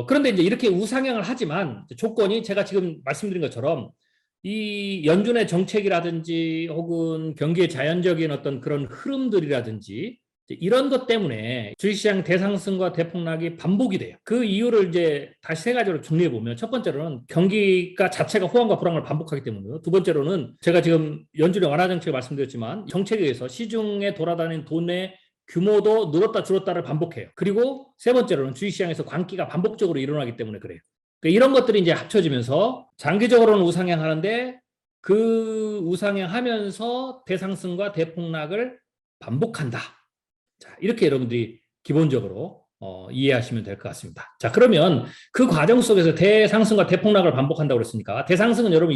그런데 이제 이렇게 우상향을 하지만 조건이 제가 지금 말씀드린 것처럼 이 연준의 정책이라든지 혹은 경기의 자연적인 어떤 그런 흐름들이라든지 이런 것 때문에 주식시장 대상승과 대폭락이 반복이 돼요. 그 이유를 이제 다시 세 가지로 정리해 보면 첫 번째로는 경기가 자체가 호황과 불황을 반복하기 때문이고요. 두 번째로는 제가 지금 연준의 완화 정책을 말씀드렸지만 정책에 의해서 시중에 돌아다니는 돈의 규모도 늘었다 줄었다를 반복해요. 그리고 세 번째로는 주식시장에서 광기가 반복적으로 일어나기 때문에 그래요. 그러니까 이런 것들이 이제 합쳐지면서 장기적으로는 우상향하는데 그 우상향하면서 대상승과 대폭락을 반복한다. 자, 이렇게 여러분들이 기본적으로 이해하시면 될 것 같습니다. 자, 그러면 그 과정 속에서 대상승과 대폭락을 반복한다고 그랬으니까 대상승은 여러분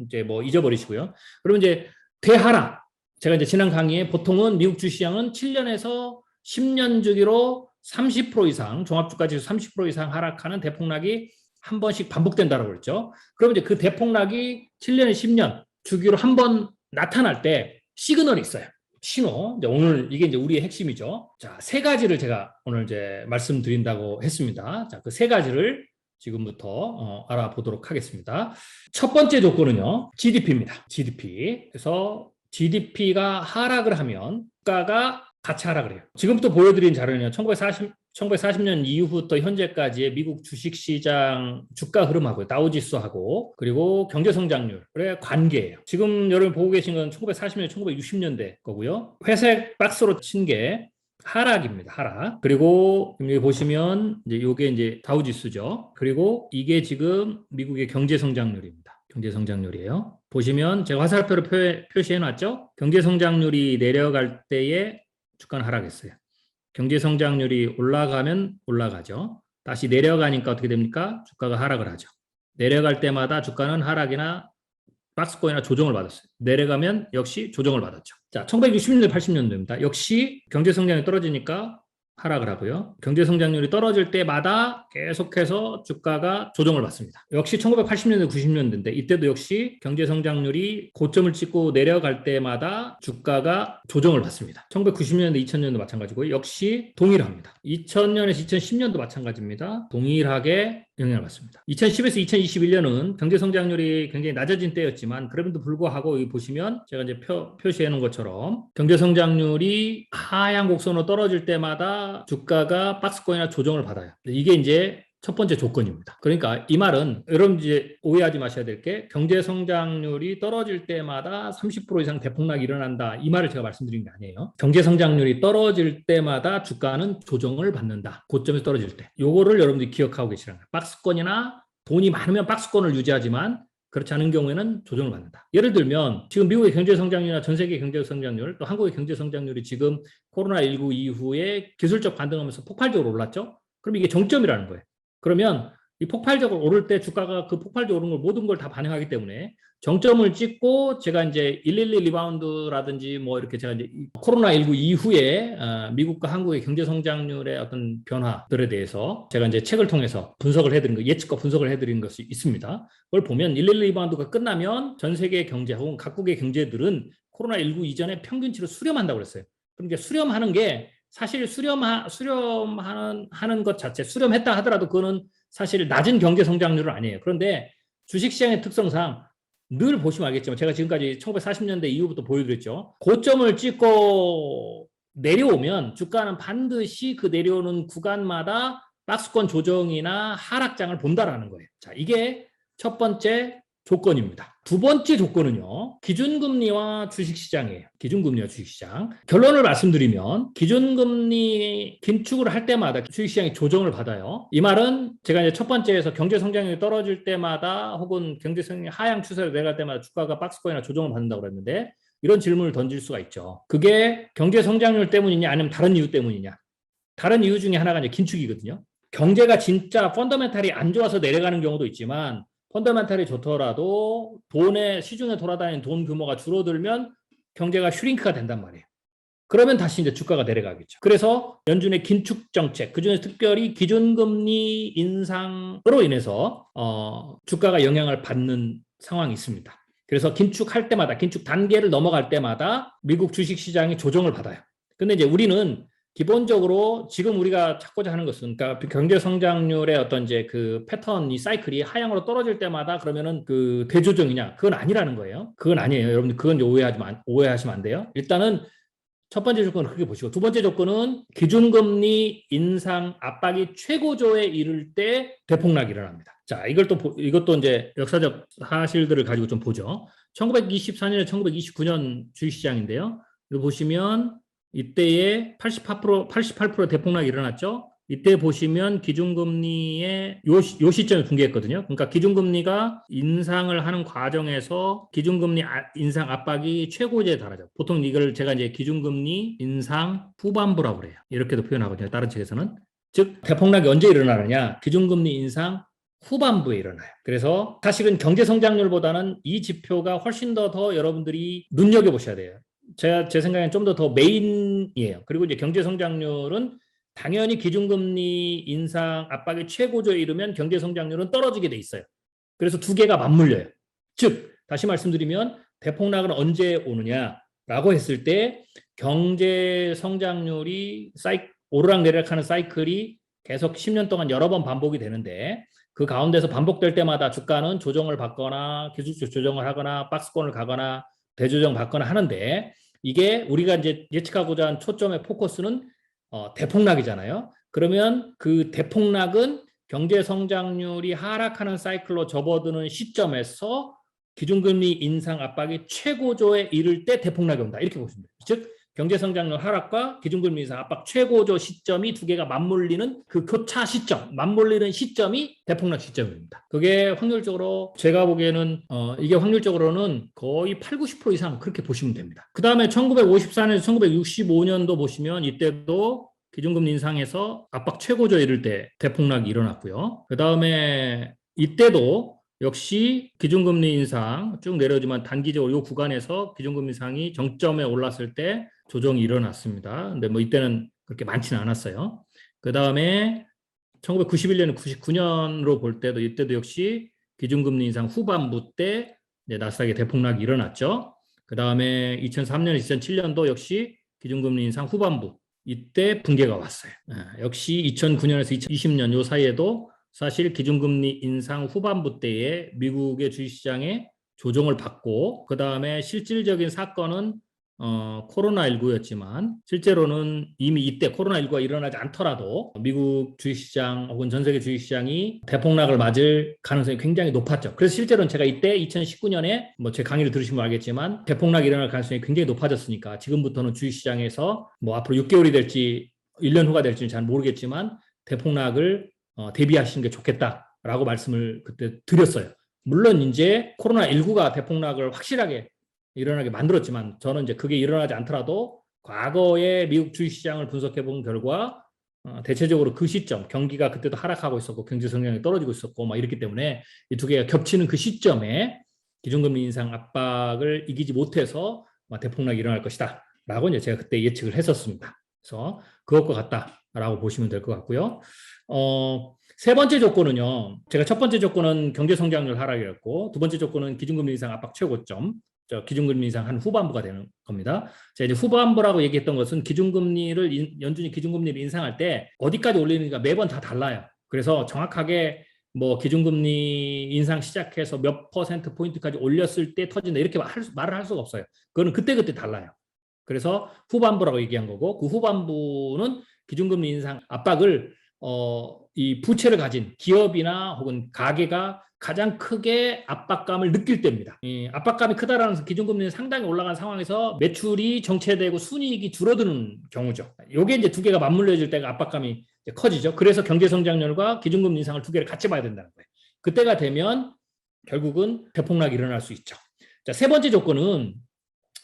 이제 뭐 잊어버리시고요. 그러면 이제 대하락. 제가 이제 지난 강의에 보통은 미국 주시장은 7년에서 10년 주기로 30% 이상, 종합주가지수 30% 이상 하락하는 대폭락이 한 번씩 반복된다고 그랬죠. 그럼 이제 그 대폭락이 7년에 10년 주기로 한 번 나타날 때 시그널이 있어요. 신호. 이제 오늘 이게 이제 우리의 핵심이죠. 자, 세 가지를 제가 오늘 이제 말씀드린다고 했습니다. 자, 그 세 가지를 지금부터 알아보도록 하겠습니다. 첫 번째 조건은요, GDP입니다. GDP. 그래서 GDP가 하락을 하면 주가가 같이 하락을 해요. 지금부터 보여드린 자료는 1940년 이후부터 현재까지의 미국 주식시장 주가 흐름하고 다우지수하고 그리고 경제성장률의 관계예요. 지금 여러분 보고 계신 건 1940년, 1960년대 거고요. 회색 박스로 친 게 하락입니다. 하락. 그리고 여기 보시면 이게 이제 다우지수죠. 그리고 이게 지금 미국의 경제성장률입니다. 경제성장률이에요. 보시면 제가 화살표로 표시해 놨죠. 경제성장률이 내려갈 때에 주가는 하락했어요. 경제성장률이 올라가면 올라가죠. 다시 내려가니까 어떻게 됩니까? 주가가 하락을 하죠. 내려갈 때마다 주가는 하락이나 박스권이나 조정을 받았어요. 내려가면 역시 조정을 받았죠. 자, 1960년대, 80년대입니다. 역시 경제성장이 떨어지니까 하락을 하고요. 경제성장률이 떨어질 때마다 계속해서 주가가 조정을 받습니다. 역시 1980년대, 90년대인데 이때도 역시 경제성장률이 고점을 찍고 내려갈 때마다 주가가 조정을 받습니다. 1990년대, 2000년도 마찬가지고 역시 동일합니다. 2000년에서 2010년도 마찬가지입니다. 동일하게 영향을 받습니다. 2010에서 2021년은 경제성장률이 굉장히 낮아진 때였지만 그럼에도 불구하고 여기 보시면 제가 이제 표시해 놓은 것처럼 경제성장률이 하향 곡선으로 떨어질 때마다 주가가 박스권이나 조정을 받아요. 이게 이제 첫 번째 조건입니다. 그러니까 이 말은 여러분 이제 오해하지 마셔야 될 게 경제 성장률이 떨어질 때마다 30% 이상 대폭락이 일어난다. 이 말을 제가 말씀드린 게 아니에요. 경제 성장률이 떨어질 때마다 주가는 조정을 받는다. 고점에서 떨어질 때. 요거를 여러분들이 기억하고 계시라는 거예요. 박스권이나 돈이 많으면 박스권을 유지하지만 그렇지 않은 경우에는 조정을 받는다. 예를 들면 지금 미국의 경제 성장률이나 전 세계 경제 성장률 또 한국의 경제 성장률이 지금 코로나19 이후에 기술적 반등하면서 폭발적으로 올랐죠. 그럼 이게 정점이라는 거예요. 그러면 이 폭발적으로 오를 때 주가가 그 폭발적으로 오른 걸 모든 걸 다 반영하기 때문에 정점을 찍고 제가 이제 112 리바운드라든지 뭐 이렇게 제가 이제 코로나19 이후에 미국과 한국의 경제 성장률의 어떤 변화들에 대해서 제가 이제 책을 통해서 분석을 해드린 거, 예측과 분석을 해드린 것이 있습니다. 그걸 보면 112 리바운드가 끝나면 전 세계 경제 혹은 각국의 경제들은 코로나19 이전에 평균치로 수렴한다고 그랬어요. 그럼 이제 수렴하는 게 사실 수렴하는 것 자체, 수렴했다 하더라도 그거는 사실 낮은 경제 성장률은 아니에요. 그런데 주식시장의 특성상 늘 보시면 알겠지만 제가 지금까지 1940년대 이후부터 보여드렸죠. 고점을 찍고 내려오면 주가는 반드시 그 내려오는 구간마다 박스권 조정이나 하락장을 본다라는 거예요. 자, 이게 첫 번째 조건입니다. 두 번째 조건은요, 기준금리와 주식시장이에요. 기준금리와 주식시장. 결론을 말씀드리면 기준금리 긴축을 할 때마다 주식시장이 조정을 받아요. 이 말은 제가 이제 첫 번째에서 경제성장률이 떨어질 때마다 혹은 경제성장률이 하향 추세로 내려갈 때마다 주가가 박스권이나 조정을 받는다고 그랬는데 이런 질문을 던질 수가 있죠. 그게 경제성장률 때문이냐 아니면 다른 이유 때문이냐. 다른 이유 중에 하나가 이제 긴축이거든요. 경제가 진짜 펀더멘탈이 안 좋아서 내려가는 경우도 있지만 펀더멘탈이 좋더라도 시중에 돌아다니는 돈 규모가 줄어들면 경제가 슈링크가 된단 말이에요. 그러면 다시 이제 주가가 내려가겠죠. 그래서 연준의 긴축 정책, 그중에서 특별히 기준금리 인상으로 인해서 주가가 영향을 받는 상황이 있습니다. 그래서 긴축할 때마다, 긴축 단계를 넘어갈 때마다 미국 주식시장이 조정을 받아요. 근데 이제 우리는 기본적으로 지금 우리가 찾고자 하는 것은, 그러니까 경제 성장률의 어떤 이제 그 패턴, 이 사이클이 하향으로 떨어질 때마다 그러면은 그 대조정이냐? 그건 아니라는 거예요. 그건 아니에요. 여러분들 그건 오해하시면 안 돼요. 일단은 첫 번째 조건은 그렇게 보시고, 두 번째 조건은 기준금리 인상 압박이 최고조에 이를 때 대폭락이 일어납니다. 자, 이것도 이제 역사적 사실들을 가지고 좀 보죠. 1924년에 1929년 주식시장인데요. 이거 보시면 이때에 88% 대폭락이 일어났죠. 이때 보시면 기준금리의 요 시점에 붕괴했거든요. 그러니까 기준금리가 인상을 하는 과정에서 기준금리 인상 압박이 최고조에 달하죠. 보통 이걸 제가 이제 기준금리 인상 후반부라고 그래요. 이렇게도 표현하거든요. 다른 책에서는. 즉 대폭락이 언제 일어나느냐? 기준금리 인상 후반부에 일어나요. 그래서 사실은 경제 성장률보다는 이 지표가 훨씬 더 여러분들이 눈여겨보셔야 돼요. 제 생각엔 좀 더 메인이에요. 그리고 이제 경제 성장률은 당연히 기준금리 인상 압박이 최고조에 이르면 경제 성장률은 떨어지게 돼 있어요. 그래서 두 개가 맞물려요. 즉, 다시 말씀드리면 대폭락은 언제 오느냐라고 했을 때 경제 성장률이 오르락내리락하는 사이클이 계속 10년 동안 여러 번 반복이 되는데 그 가운데서 반복될 때마다 주가는 조정을 받거나 기술적 조정을 하거나 박스권을 가거나 대조정 받거나 하는데 이게 우리가 이제 예측하고자 한 초점의 포커스는 대폭락이잖아요. 그러면 그 대폭락은 경제 성장률이 하락하는 사이클로 접어드는 시점에서 기준금리 인상 압박이 최고조에 이를 때 대폭락이 온다. 이렇게 보시면 돼요. 즉 경제 성장률 하락과 기준금리 인상 압박 최고조 시점이 두 개가 맞물리는 그 교차 시점, 맞물리는 시점이 대폭락 시점입니다. 그게 확률적으로 제가 보기에는 이게 확률적으로는 거의 8, 90% 이상 그렇게 보시면 됩니다. 그 다음에 1954년에서 1965년도 보시면 이때도 기준금리 인상에서 압박 최고조에 이를 때 대폭락이 일어났고요. 그 다음에 이때도 역시 기준금리 인상 쭉 내려오지만 단기적으로 이 구간에서 기준금리 인상이 정점에 올랐을 때 조정이 일어났습니다. 근데 뭐 이때는 그렇게 많지는 않았어요. 그 다음에 1991년, 99년으로 볼 때도 이때도 역시 기준금리 인상 후반부 때 나스닥의 대폭락이 일어났죠. 그 다음에 2003년, 2007년도 역시 기준금리 인상 후반부 이때 붕괴가 왔어요. 역시 2009년에서 2020년 요 사이에도 사실 기준금리 인상 후반부 때에 미국의 주식시장에 조정을 받고 그 다음에 실질적인 사건은 코로나19였지만 실제로는 이미 이때 코로나19가 일어나지 않더라도 미국 주식시장 혹은 전 세계 주식시장이 대폭락을 맞을 가능성이 굉장히 높았죠. 그래서 실제로는 제가 이때 2019년에 뭐 제 강의를 들으시면 알겠지만 대폭락이 일어날 가능성이 굉장히 높아졌으니까 지금부터는 주식시장에서 뭐 앞으로 6개월이 될지 1년 후가 될지는 잘 모르겠지만 대폭락을 대비하시는 게 좋겠다라고 말씀을 그때 드렸어요. 물론 이제 코로나19가 대폭락을 확실하게 일어나게 만들었지만 저는 이제 그게 일어나지 않더라도 과거의 미국 주식시장을 분석해 본 결과 대체적으로 그 시점 경기가 그때도 하락하고 있었고 경제 성장이 떨어지고 있었고 막 이렇기 때문에 이 두 개가 겹치는 그 시점에 기준금리 인상 압박을 이기지 못해서 대폭락이 일어날 것이다 라고 이제 제가 그때 예측을 했었습니다. 그래서 그것과 같다라고 보시면 될 것 같고요. 세 번째 조건은요. 제가 첫 번째 조건은 경제 성장률 하락이었고 두 번째 조건은 기준금리 인상 압박 최고점. 기준금리 인상 한 후반부가 되는 겁니다. 제가 이제 후반부라고 얘기했던 것은 연준이 기준금리를 인상할 때 어디까지 올리는가 매번 다 달라요. 그래서 정확하게 뭐 기준금리 인상 시작해서 몇 퍼센트 포인트까지 올렸을 때 터진다 이렇게 말을 할 수가 없어요. 그거는 그때그때 달라요. 그래서 후반부라고 얘기한 거고 그 후반부는 기준금리 인상 압박을 이 부채를 가진 기업이나 혹은 가계가 가장 크게 압박감을 느낄 때입니다. 압박감이 크다라는 기준금리는 상당히 올라간 상황에서 매출이 정체되고 순이익이 줄어드는 경우죠. 이게 이제 두 개가 맞물려질 때가 압박감이 커지죠. 그래서 경제성장률과 기준금리 인상을 두 개를 같이 봐야 된다는 거예요. 그때가 되면 결국은 대폭락이 일어날 수 있죠. 자, 세 번째 조건은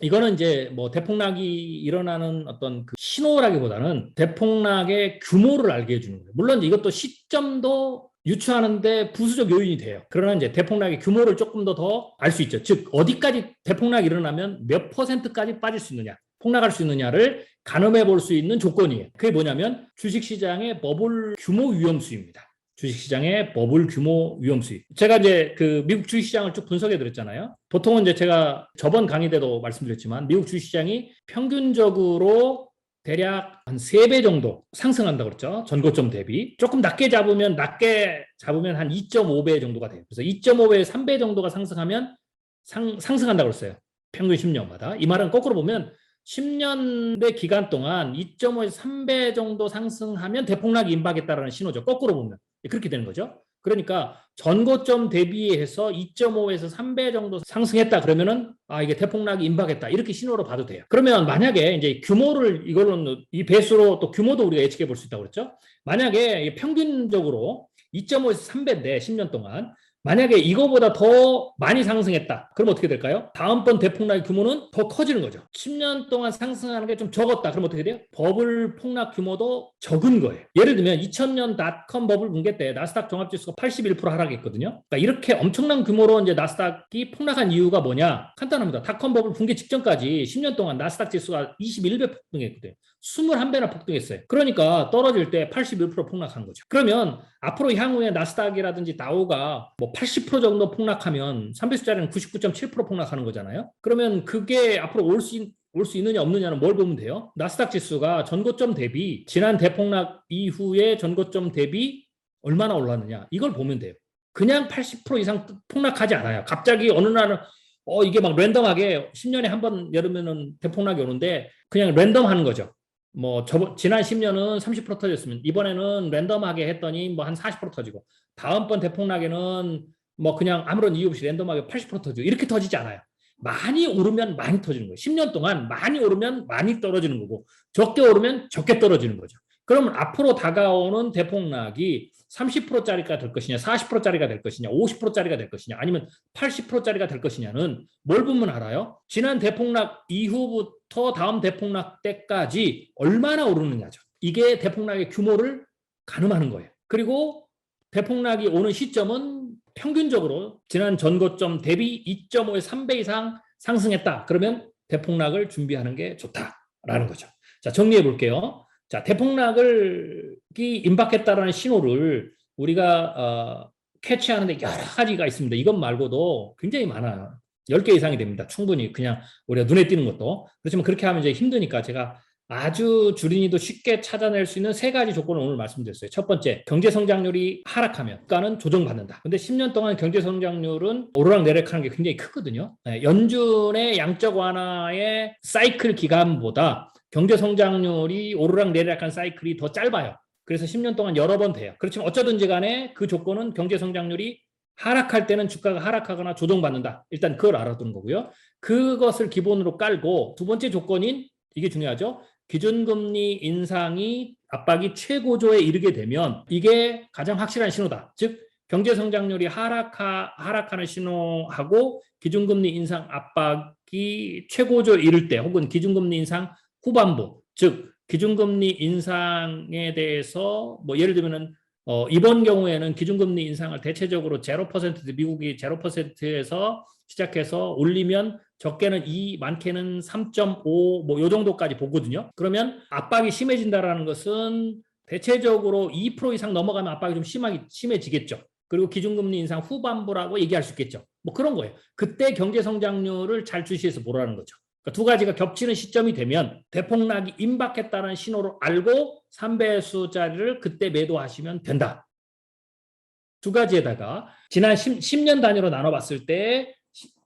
이거는 이제 뭐 대폭락이 일어나는 어떤 그 신호라기보다는 대폭락의 규모를 알게 해주는 거예요. 물론 이것도 시점도 유추하는데 부수적 요인이 돼요. 그러나 이제 대폭락의 규모를 조금 더 알 수 있죠. 즉 어디까지 대폭락이 일어나면 몇 퍼센트까지 빠질 수 있느냐, 폭락할 수 있느냐를 가늠해 볼 수 있는 조건이에요. 그게 뭐냐면 주식시장의 버블 규모 위험수입니다. 주식시장의 버블 규모 위험 수익. 제가 이제 그 미국 주식시장을 쭉 분석해 드렸잖아요. 보통은 이제 제가 저번 강의 때도 말씀드렸지만 미국 주식시장이 평균적으로 대략 한 3배 정도 상승한다고 그랬죠. 전고점 대비. 조금 낮게 잡으면 한 2.5배 정도가 돼요. 그래서 2.5배, 3배 정도가 상승하면 상승한다고 그랬어요. 평균 10년마다. 이 말은 거꾸로 보면 10년대 기간 동안 2.5에서 3배 정도 상승하면 대폭락이 임박했다라는 신호죠. 거꾸로 보면. 그렇게 되는 거죠. 그러니까 전고점 대비해서 2.5에서 3배 정도 상승했다 그러면은 이게 대폭락이 임박했다 이렇게 신호로 봐도 돼요. 그러면 만약에 이제 규모를 이걸로 이 배수로 또 규모도 우리가 예측해 볼 수 있다고 그랬죠. 만약에 평균적으로 2.5에서 3배인데 10년 동안 만약에 이거보다 더 많이 상승했다. 그럼 어떻게 될까요? 다음번 대폭락의 규모는 더 커지는 거죠. 10년 동안 상승하는 게 좀 적었다. 그럼 어떻게 돼요? 버블 폭락 규모도 적은 거예요. 예를 들면 2000년 닷컴 버블 붕괴 때 나스닥 종합지수가 81% 하락했거든요. 그러니까 이렇게 엄청난 규모로 이제 나스닥이 폭락한 이유가 뭐냐? 간단합니다. 닷컴 버블 붕괴 직전까지 10년 동안 나스닥 지수가 21배 폭등했거든요. 21배나 폭등했어요. 그러니까 떨어질 때 81% 폭락한 거죠. 그러면 앞으로 향후에 나스닥이라든지 다우가 뭐 80% 정도 폭락하면 3배수짜리는 99.7% 폭락하는 거잖아요. 그러면 그게 앞으로 올 수 있느냐 없느냐는 뭘 보면 돼요? 나스닥 지수가 전고점 대비 지난 대폭락 이후에 전고점 대비 얼마나 올랐느냐 이걸 보면 돼요. 그냥 80% 이상 폭락하지 않아요. 갑자기 어느 날은 이게 막 랜덤하게 10년에 한 번 여름에는 대폭락이 오는데 그냥 랜덤 하는 거죠. 뭐 지난 10년은 30% 터졌으면 이번에는 랜덤하게 했더니 뭐 한 40% 터지고 다음번 대폭락에는 뭐 그냥 아무런 이유 없이 랜덤하게 80% 터지고 이렇게 터지지 않아요. 많이 오르면 많이 터지는 거예요. 10년 동안 많이 오르면 많이 떨어지는 거고 적게 오르면 적게 떨어지는 거죠. 그러면 앞으로 다가오는 대폭락이 30%짜리가 될 것이냐, 40%짜리가 될 것이냐, 50%짜리가 될 것이냐, 아니면 80%짜리가 될 것이냐는 뭘 보면 알아요? 지난 대폭락 이후부터 다음 대폭락 때까지 얼마나 오르느냐죠. 이게 대폭락의 규모를 가늠하는 거예요. 그리고 대폭락이 오는 시점은 평균적으로 지난 전고점 대비 2.5에 3배 이상 상승했다. 그러면 대폭락을 준비하는 게 좋다라는 거죠. 자, 정리해 볼게요. 자, 대폭락이 임박했다라는 신호를 우리가 캐치하는데 여러 가지가 있습니다. 이것 말고도 굉장히 많아요. 10개 이상이 됩니다. 충분히 그냥 우리가 눈에 띄는 것도. 그렇지만 그렇게 하면 이제 힘드니까 제가 아주 주린이도 쉽게 찾아낼 수 있는 3가지 조건을 오늘 말씀드렸어요. 첫 번째, 경제 성장률이 하락하면 국가는 조정받는다. 근데 10년 동안 경제 성장률은 오르락내리락하는 게 굉장히 크거든요. 연준의 양적 완화의 사이클 기간보다 경제 성장률이 오르락내리락한 사이클이 더 짧아요. 그래서 10년 동안 여러 번 돼요. 그렇지만 어쩌든지 간에 그 조건은 경제 성장률이 하락할 때는 주가가 하락하거나 조정받는다. 일단 그걸 알아두는 거고요. 그것을 기본으로 깔고 두 번째 조건인 이게 중요하죠. 기준금리 인상이 압박이 최고조에 이르게 되면 이게 가장 확실한 신호다. 즉 경제 성장률이 하락하는 신호하고 기준금리 인상 압박이 최고조에 이를 때 혹은 기준금리 인상 후반부 즉 기준금리 인상에 대해서 뭐 예를 들면은 이번 경우에는 기준금리 인상을 대체적으로 0% 미국이 0%에서 시작해서 올리면 적게는 2, 많게는 3.5 뭐 요 정도까지 보거든요. 그러면 압박이 심해진다라는 것은 대체적으로 2% 이상 넘어가면 압박이 좀 심해지겠죠. 그리고 기준금리 인상 후반부라고 얘기할 수 있겠죠. 뭐 그런 거예요. 그때 경제 성장률을 잘 주시해서 보라는 거죠. 그러니까 두 가지가 겹치는 시점이 되면 대폭락이 임박했다는 신호를 알고 3배수짜리를 그때 매도하시면 된다. 두 가지에다가 지난 10년 단위로 나눠봤을 때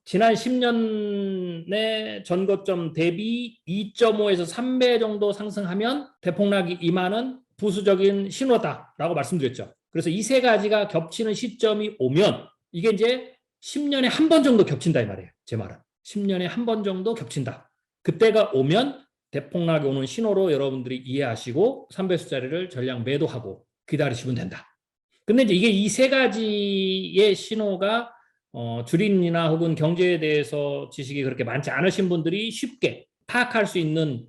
지난 10년의 전고점 대비 2.5에서 3배 정도 상승하면 대폭락이 임하는 부수적인 신호다라고 말씀드렸죠. 그래서 이 3가지가 겹치는 시점이 오면 이게 이제 10년에 한 번 정도 겹친다 이 말이에요. 제 말은. 10년에 한 번 정도 겹친다. 그때가 오면 대폭락이 오는 신호로 여러분들이 이해하시고 3배수짜리를 전량 매도하고 기다리시면 된다. 근데 이제 이게 이 3가지의 신호가 주린이나 혹은 경제에 대해서 지식이 그렇게 많지 않으신 분들이 쉽게 파악할 수 있는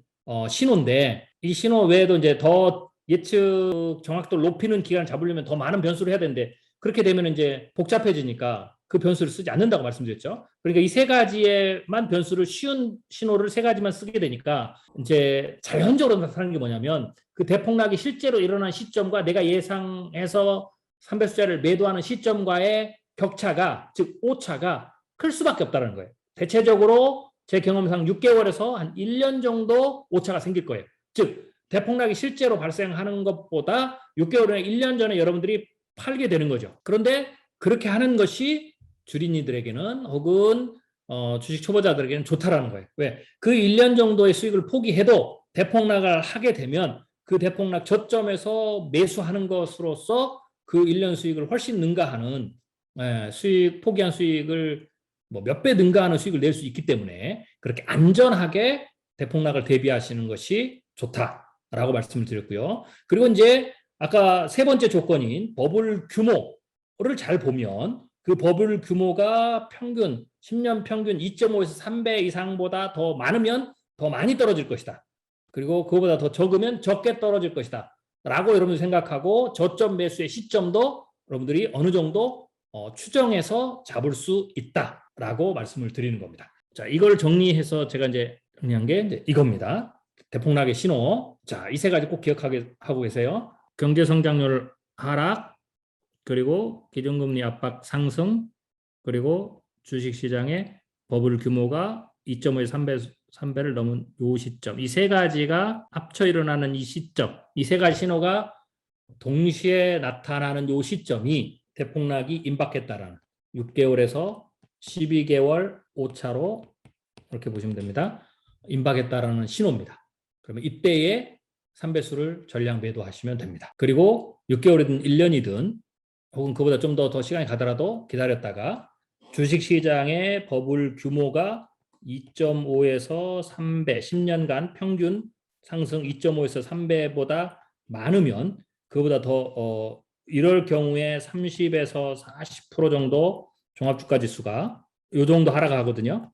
신호인데 이 신호 외에도 이제 더 예측 정확도를 높이는 기간을 잡으려면 더 많은 변수를 해야 되는데 그렇게 되면 이제 복잡해지니까 그 변수를 쓰지 않는다고 말씀드렸죠. 그러니까 이 3가지에만 변수를 쉬운 신호를 3가지만 쓰게 되니까 이제 자연적으로 나타나는 게 뭐냐면 그 대폭락이 실제로 일어난 시점과 내가 예상해서 3배수짜리를 매도하는 시점과의 격차가 즉 오차가 클 수밖에 없다는 거예요. 대체적으로 제 경험상 6개월에서 한 1년 정도 오차가 생길 거예요. 즉 대폭락이 실제로 발생하는 것보다 6개월이나 1년 전에 여러분들이 팔게 되는 거죠. 그런데 그렇게 하는 것이 주린이들에게는 혹은 주식 초보자들에게는 좋다라는 거예요. 왜? 그 1년 정도의 수익을 포기해도 대폭락을 하게 되면 그 대폭락 저점에서 매수하는 것으로서 그 1년 수익을 훨씬 능가하는 수익 포기한 수익을 뭐 몇 배 능가하는 수익을 낼 수 있기 때문에 그렇게 안전하게 대폭락을 대비하시는 것이 좋다라고 말씀을 드렸고요. 그리고 이제 아까 세 번째 조건인 버블 규모를 잘 보면 그 버블 규모가 평균 10년 평균 2.5에서 3배 이상보다 더 많으면 더 많이 떨어질 것이다. 그리고 그거보다 더 적으면 적게 떨어질 것이다. 라고 여러분들이 생각하고 저점 매수의 시점도 여러분들이 어느 정도 추정해서 잡을 수 있다라고 말씀을 드리는 겁니다. 자, 이걸 정리해서 제가 이제 정리한 게 이제 이겁니다. 대폭락의 신호. 자, 이 세 가지 꼭 기억하게 하고 계세요. 경제 성장률 하락, 그리고 기준금리 압박 상승, 그리고 주식시장의 버블 규모가 2.5에서 3배를 넘은 이 시점, 이 세 가지가 합쳐 일어나는 이 시점, 이 세 가지 신호가 동시에 나타나는 이 시점이 대폭락이 임박했다라는 6개월에서 12개월 오차로 이렇게 보시면 됩니다. 임박했다라는 신호입니다. 그러면 이때에 3배수를 전량 매도하시면 됩니다. 그리고 6개월이든 1년이든 혹은 그보다 좀 더 시간이 가더라도 기다렸다가 주식시장의 버블 규모가 2.5에서 3배, 10년간 평균 상승 2.5에서 3배보다 많으면 그보다 더 이럴 경우에 30에서 40% 정도 종합주가지수가 이 정도 하락하거든요.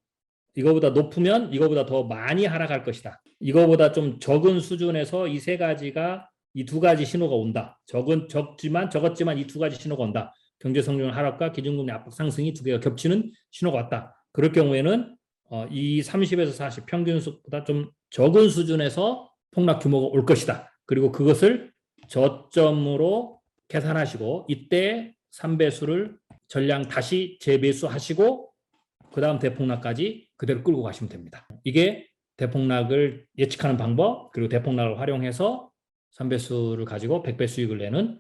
이거보다 높으면 이거보다 더 많이 하락할 것이다. 이거보다 좀 적은 수준에서 이 세 가지가 이 두 가지 신호가 온다. 적었지만 이 두 가지 신호가 온다. 경제성장률 하락과 기준금리 압박 상승이 두 개가 겹치는 신호가 왔다. 그럴 경우에는 이 30에서 40 평균수보다 좀 적은 수준에서 폭락 규모가 올 것이다. 그리고 그것을 저점으로 계산하시고 이때 3배수를 전량 다시 재매수하시고 그 다음 대폭락까지 그대로 끌고 가시면 됩니다. 이게 대폭락을 예측하는 방법, 그리고 대폭락을 활용해서 3배수를 가지고 100배 수익을 내는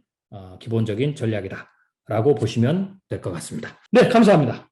기본적인 전략이다라고 보시면 될 것 같습니다. 네, 감사합니다.